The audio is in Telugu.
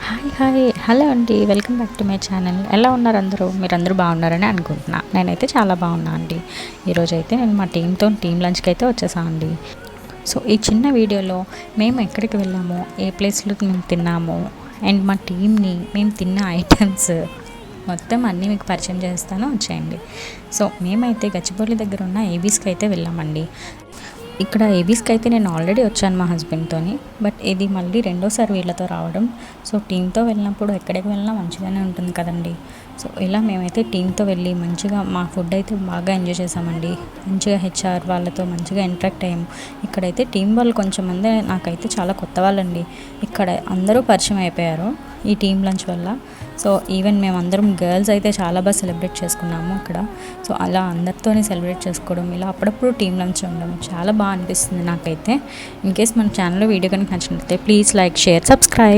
హాయ్ హలో అండి, welcome back to my channel. ఎలా ఉన్నారు అందరూ? మీరందరూ బాగున్నారని అనుకుంటున్నా. నేనైతే చాలా బాగున్నా అండి. ఈరోజైతే నేను మా టీమ్ లంచ్కి అయితే వచ్చేసాను అండి. సో ఈ చిన్న వీడియోలో మేము ఎక్కడికి వెళ్ళాము, ఏ ప్లేస్లో మేము తిన్నాము అండ్ మా టీంని మేము తిన్న ఐటమ్స్ మొత్తం అన్నీ మీకు పరిచయం చేస్తాను, వచ్చేయండి. సో మేమైతే గచ్చిబౌలి దగ్గర ఉన్న ఏబీస్కి అయితే వెళ్ళామండి. ఇక్కడ ఏబీస్కి అయితే నేను ఆల్రెడీ వచ్చాను మా హస్బెండ్తో, బట్ ఇది మళ్ళీ రెండోసారి వీళ్ళతో రావడం. సో టీంతో వెళ్ళినప్పుడు ఎక్కడికి వెళ్ళినా మంచిగానే ఉంటుంది కదండి. సో ఇలా మేమైతే టీంతో వెళ్ళి మంచిగా మా ఫుడ్ అయితే బాగా ఎంజాయ్ చేసామండి. మంచిగా హెచ్ఆర్ వాళ్ళతో మంచిగా ఇంటరాక్ట్ అయ్యాము. ఇక్కడైతే టీం వాళ్ళు కొంచెం మంది నాకైతే చాలా కొత్త వాళ్ళండి. ఇక్కడ అందరూ పరిచయం అయిపోయారు ఈ టీం లంచ్ వల్ల. సో ఈవెన్ మేమందరం గర్ల్స్ అయితే చాలా బాగా సెలబ్రేట్ చేసుకున్నాము ఇక్కడ. సో అలా అందరితోనే సెలబ్రేట్ చేసుకోవడం, ఇలా అప్పుడప్పుడు టీం లంచ్ ఉండడం చాలా బాగా అనిపిస్తుంది నాకైతే. ఇన్ కేస్ మన ఛానల్లో వీడియో కనుక నచ్చినట్లయితే ప్లీజ్ లైక్, షేర్, సబ్స్క్రైబ్.